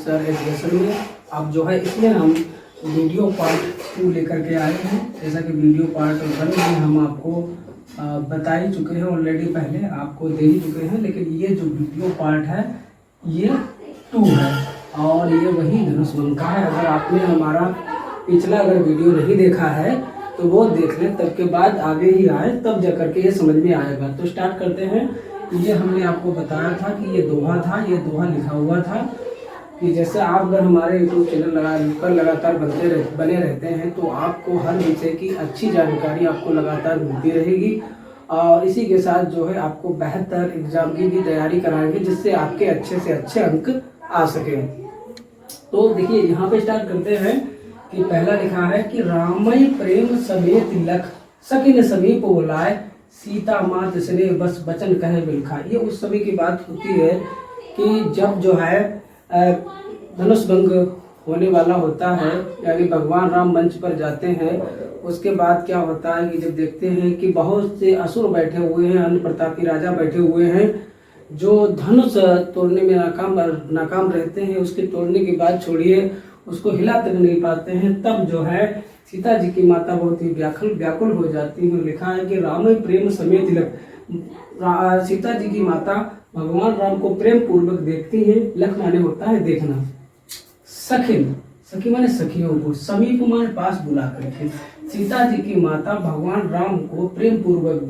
Sir education में। अब जो है इसमें हम वीडियो पार्ट 2 लेकर के आए हैं। जैसा कि वीडियो पार्ट 1 में हम आपको बता ही चुके हैं ऑलरेडी, पहले आपको दे ही चुके हैं, लेकिन ये जो वीडियो पार्ट है ये 2 है और ये वही धनुष वन का है। अगर आपने हमारा पिछला अगर वीडियो नहीं देखा है तो वो देख लें, तब के बाद आगे ही आए, तब जा करके ये समझ में आएगा। तो स्टार्ट करते हैं। ये हमने आपको बताया था कि ये दोहा था, ये दोहा लिखा हुआ था कि जैसे आप अगर हमारे यूट्यूब चैनल पर लगातार बने रहते हैं तो आपको हर विषय की अच्छी जानकारी आपको लगातार मिलती रहेगी और इसी के साथ जो है आपको बेहतर एग्जाम की भी तैयारी कराएंगे जिससे आपके अच्छे से अच्छे अंक आ सके। तो देखिए यहाँ पे स्टार्ट करते हैं कि पहला लिखा है कि रामई प्रेम समेत लख सकिन समीप बुलाए सीता मात स्नेह बस बचन कहे बिलखा। ये उस समय की बात होती है कि जब जो है धनुष भंग होने वाला होता है, यानी भगवान राम मंच पर जाते हैं। उसके बाद क्या होता है कि जब देखते हैं कि बहुत से असुर बैठे हुए हैं, अन्य प्रतापी राजा बैठे हुए हैं जो धनुष तोड़ने में नाकाम रहते हैं। उसके तोड़ने के बाद छोड़िए उसको हिला तक नहीं पाते हैं। तब जो है सीता जी की माता बहुत ही व्याकुल हो जाती है। लिखा है कि राम प्रेम समेत लख, सीता जी की माता भगवान राम को प्रेम पूर्वक देखती है। लख माने होता है देखना, सखिन सखी माने सखियों को, समीप माने पास बुला करके। सीता जी की माता भगवान राम को प्रेम पूर्वक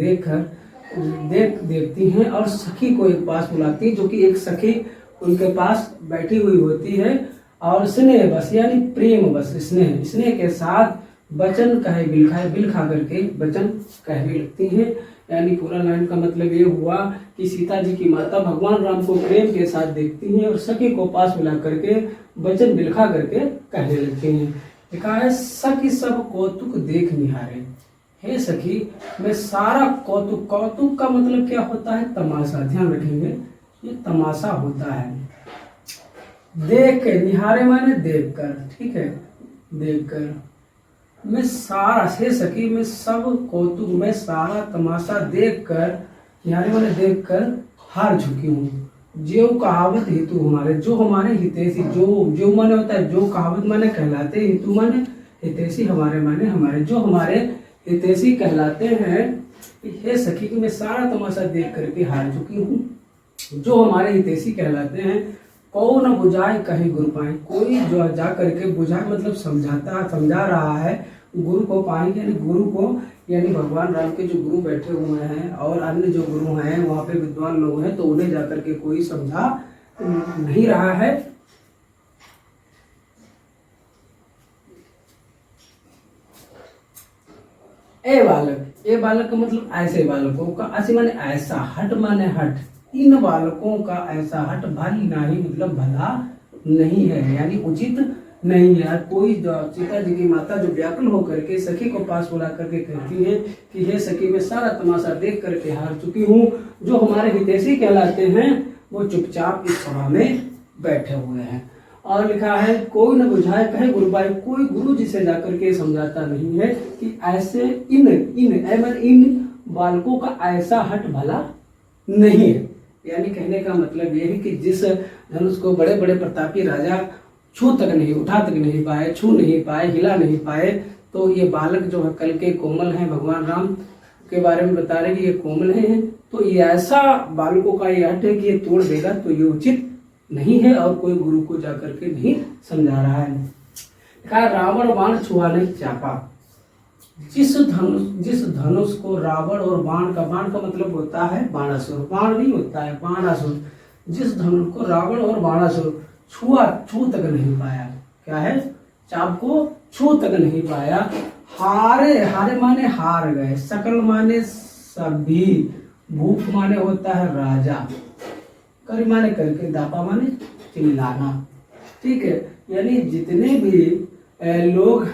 देखती हैं और सखी को एक पास बुलाती है, जो कि एक सखी उनके पास बैठी हुई होती है और स्नेह बस यानी प्रेम बस स्नेह के साथ वचन कहे बिल खा करके वचन कहने लगती हैं। यानी पूरा लाइन का मतलब ये हुआ कि सीता जी की माता भगवान राम को प्रेम के साथ देखती हैं और सखी को पास बुला करके वचन बिलखा करके कहने लगती हैं। लिखा है सखी सब कौतुक देख निहारे, हे सखी मैं सारा कौतुक का मतलब क्या होता है? तमाशा। ध्यान रखेंगे ये तमाशा होता है। देख के, निहारे माने देख कर, ठीक है, देख कर। मैं सारा, हे सखी मैं सब कौतुक, मैं सारा तमाशा देख कर, निहारे माने देख कर हार चुकी हूँ। जो कहावत हेतु हमारे, जो हमारे हितैषी, जो माने होता है, जो कहावत माने कहलाते, हेतु माने हितैषी, हमारे माने हमारे, जो हमारे हितैषी कहलाते हैं। हे सखी कि मैं सारा तमाशा देख करके हार चुकी हूँ। जो हमारे हितैषी कहलाते हैं, कौन बुझाए कहीं गुरु पाए, कोई जो जा करके बुझाए मतलब समझा रहा है गुरु को पाएंगे, यानी गुरु को, यानी भगवान राम के जो गुरु बैठे हुए हैं और अन्य जो गुरु हैं वहाँ पे विद्वान लोग हैं, तो उन्हें जाकर के कोई समझा नहीं रहा है। ए बालक का मतलब ऐसे बालकों का, ऐसे माने ऐसा, हट माने हट, इन बालकों का ऐसा हट भाली नहीं मतलब भला नहीं है, यानी उचित नहीं है। कोई सीता जी की माता जो व्याकुल होकर के सखी को पास बुला करके कहती है कि हे सखी मैं सारा तमाशा देख करके हार चुकी हूँ। जो हमारे हितैषी कहलाते हैं वो चुपचाप इस सभा में बैठे हुए हैं। और लिखा है कोई न बुझाए कहे गुरुबाई, कोई गुरु जिसे जाकर के समझाता नहीं है कि ऐसे इन बालकों का ऐसा हट भला नहीं है। यानी कहने का मतलब ये है कि जिस धनुष को बड़े बड़े प्रतापी राजा छू तक नहीं, उठा तक नहीं पाए, छू नहीं पाए, हिला नहीं पाए, तो ये बालक जो है कल के कोमल हैं, भगवान राम के बारे में बता रहे कि ये कोमल हैं, तो ये ऐसा बालकों का ये हट है कि ये तोड़ देगा, तो ये उचित नहीं है और कोई गुरु को जाकर के नहीं समझा रहा है। कहा रावण बाण छुआ नहीं चापा, जिस धनुष को रावण और बाण का मतलब होता है बाणासुर, बाण नहीं होता है बाणासुर, जिस धनुष को रावण और बाणासुर छू तक नहीं पाया, क्या है, चाप को छू तक नहीं पाया। हारे माने हार गए, सकल माने सभी, भूप माने होता है राजा, कर माने करके, दापा माने चिल्लाना, ठीक है। यानी जितने भी लोग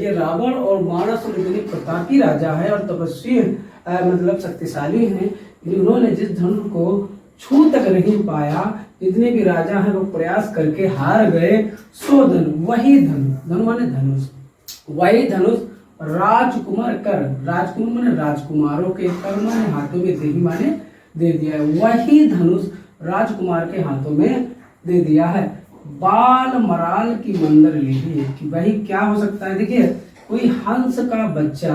ये रावण और बाणासुर जितने प्रतापी राजा है और तपस्वी मतलब शक्तिशाली हैं, उन्होंने जिस धनुष को छू तक नहीं पाया, जितने भी राजा हैं वो प्रयास करके हार गए। सो वही धनुष माने धनुष, वही धनुष राजकुमार कर, राजकुमार माने राजकुमारों के, कर माने हाथों में, देही माने दे दिया है, वही धनुष राजकुमार के हाथों में दे दिया है। बाल मराल की मंदर लीजिए, कि भाई क्या हो सकता है। देखिए, कोई हंस का बच्चा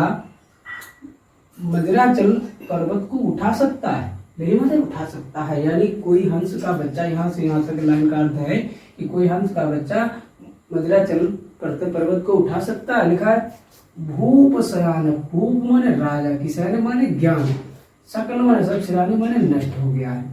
मदिराचल पर्वत को उठा सकता है, नहीं मतलब उठा सकता है, यानी कोई हंस का बच्चा, यहाँ से यहाँ तक लाइन का अर्थ है कि कोई हंस का बच्चा मदिराचल पर्वत को उठा सकता है। लिखा है भूप शयान, भूप माने राजा की, शयन माने ज्ञान, सकल माने सब, शिरानी माने नष्ट हो गया है।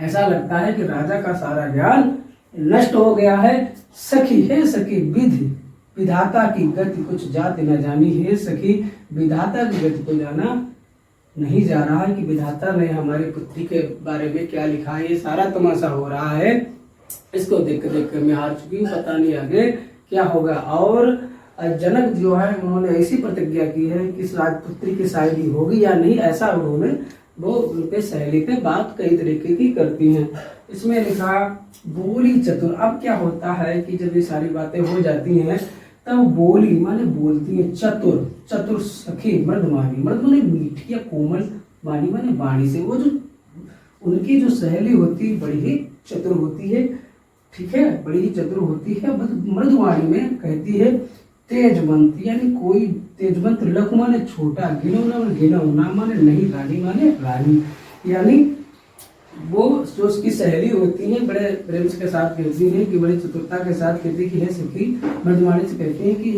ऐसा लगता है कि राजा का सारा ज्ञान नष्ट हो गया है। सखी, हे सखी, विधि विधाता की गति कुछ जाति न जानी, हे सखी विधाता की गति को जाना नहीं जा रहा है कि विधाता ने हमारी पुत्री के बारे में क्या लिखा है। ये सारा तमाशा हो रहा है, इसको देख कर मैं हार चुकी हूँ, पता नहीं आगे क्या होगा। और जनक जो है उन्होंने ऐसी प्रतिज्ञा की है कि इस राजपुत्री की शादी होगी या नहीं, ऐसा उन्होंने वो उनके सहेली पे बात कई तरीके की करती हैं। इसमें लिखा बोली चतुर। अब क्या होता है कि जब ये सारी बातें हो जाती हैं तब बोली माने बोलती है चतुर, चतुर सखी मृदवाणी, मृद माने मीठी या कोमल, वाणी माने वाणी से। वो जो उनकी जो सहेली होती है बड़ी ही चतुर होती है, ठीक है, बड़ी ही चतुर होती है। मृदवाणी में कहती है तेजवंत, यानी कोई तेजवंत, लघु माने छोटा, गिनौना माने गिनौना माने नहीं, रानी माने रानी, यानी वो जो उसकी सहेली होती है बड़े प्रेम के साथ कहती है कि बड़ी चतुरता के साथ कहती है कि हे सखी, मृदवाणी से कहती है कि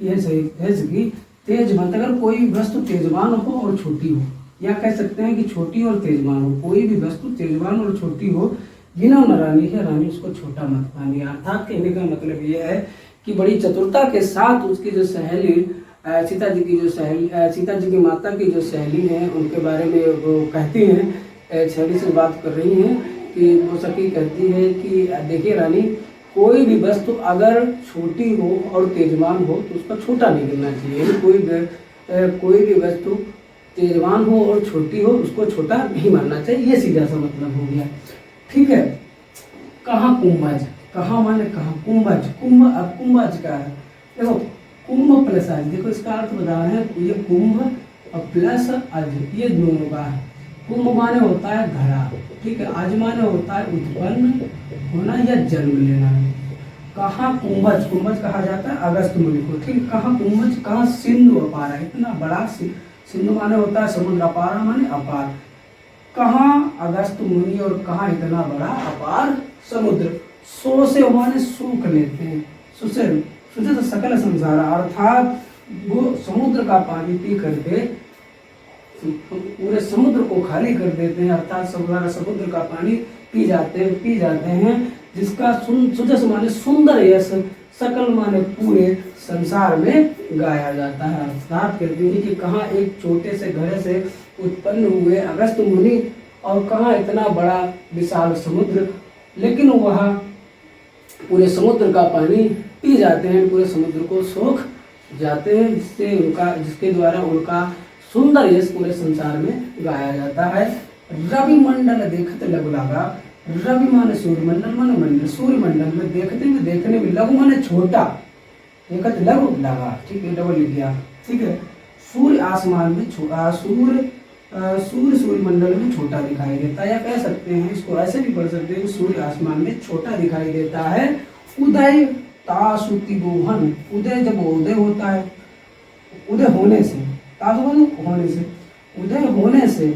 हे सखी तेजवंत, अगर कोई वस्तु तेजवान हो और छोटी हो, या कह सकते हैं कि छोटी और तेजवान हो, कोई भी वस्तु तेजवान और छोटी हो, गिनौना रानी है, रानी उसको छोटा मत मानिए। अर्थात कहने का मतलब ये है कि बड़ी चतुरता के साथ उसकी जो सहेली सीता जी की जो सहेली, सीता जी की माता की जो सहेली है उनके बारे में वो कहती हैं, सहेली से बात कर रही हैं कि वो सखी कहती है कि देखिए रानी, कोई भी वस्तु अगर छोटी हो और तेजवान हो तो उसका छोटा नहीं गिनना चाहिए। कोई भी वस्तु तेजवान हो और छोटी हो उसको छोटा नहीं मानना चाहिए, ये सीधा सा मतलब हो गया, ठीक है। कहाँ कुंभज, कहाँ माने कहाँ, कुंभज, कुंभ, अब कुंभज का है, देखो कुंभ प्लस अज, देखो इसका अर्थ बता रहे हैं, ये कुंभ और प्लस अज, ये दोनों का है। कुंभ माने होता है घड़ा, ठीक है, अज माने होता है उत्पन्न होना या जन्म लेना। कहाँ कुंभज, कुंभज कहा जाता है अगस्त मुनि को, ठीक। कहाँ कुंभज, कहाँ सिंधु अपार है, इतना बड़ा सिंधु माने होता है समुद्र, अपार माने अपार। कहाँ अगस्त मुनि और कहाँ इतना बड़ा अपार समुद्र। सो से माने सूख लेते हैं, सुसे तो सकल संसार, अर्थात वो समुद्र का पानी पी करके पूरे समुद्र को खाली कर देते हैं, अर्थात समुद्र का पानी पी जाते हैं, जिसका सुजस माने सुंदर यश, सकल माने पूरे संसार में गाया जाता है। अर्थात कहते हैं कि कहाँ एक छोटे से घड़े से उत्पन्न हुए अगस्त मुनि और कहाँ इतना बड़ा विशाल समुद्र, लेकिन वह पूरे समुद्र का पानी पी जाते हैं, पूरे समुद्र को सोख जाते हैं, जिसके द्वारा उनका सुंदर यश पूरे संसार में गाया जाता है। रवि मंडल देखत लघु लागा, रवि माने सूर्य मंडल माने मंडल, सूर्य मंडल में देखने में लघु माने छोटा, देखत लघु लागा, ठीक है, डबल लिख दिया, ठीक है। सूर्य आसमान में छोटा, सूर्य मंडल में छोटा दिखाई देता है, या कह सकते हैं इसको ऐसे भी पढ़ सकते हैं, सूर्य आसमान में छोटा दिखाई देता है। उदय तासु तिबोहन, उदय जब उदय होता है, उदय होने से, होने से, उदय होने से,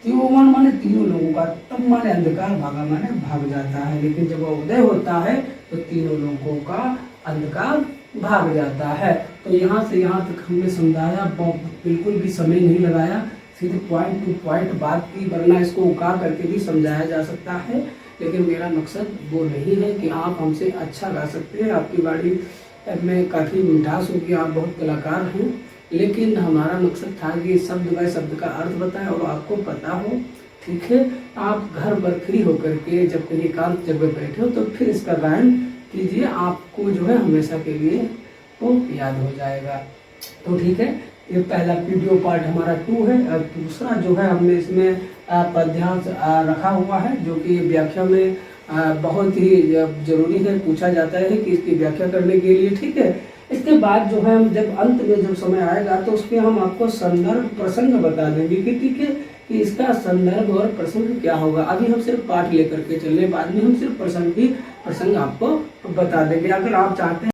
तिबोहन माने तीनों लोगों का, तब माने अंधकार, भागा माने भाग जाता है, लेकिन जब उदय होता है तो तीनों लोगों का अंधकार भाग जाता है। तो यहाँ से यहाँ तक हमने समझाया, बिल्कुल भी समय नहीं लगाया, सीधे पॉइंट टू पॉइंट बात की, वरना इसको उका करके भी समझाया जा सकता है, लेकिन मेरा मकसद वो नहीं है कि आप हमसे अच्छा गा सकते हैं, आपकी गाड़ी में काफ़ी मिठास होगी, आप बहुत कलाकार हैं, लेकिन हमारा मकसद था कि शब्द बाय शब्द का अर्थ बताएं और आपको पता हो, ठीक है। आप घर पर फ्री होकर के जब कहीं एकांत जगह बैठे हो तो फिर इसका गायन कीजिए, आपको जो है हमेशा के लिए वो याद हो जाएगा। तो ठीक है, ये पहला वीडियो पार्ट हमारा 2 है। और दूसरा जो है हमने इसमें पद्यांश रखा हुआ है, जो कि व्याख्या में बहुत ही जरूरी है, पूछा जाता है कि इसकी व्याख्या करने के लिए, ठीक है। इसके बाद जो है हम जब अंत में जब समय आएगा तो उसमें हम आपको संदर्भ प्रसंग बता देंगे कि ठीक है कि इसका संदर्भ और प्रसंग क्या होगा। अभी हम सिर्फ पाठ लेकर के चले, बाद में हम सिर्फ प्रसंग आपको बता देंगे। अगर आप चाहते हैं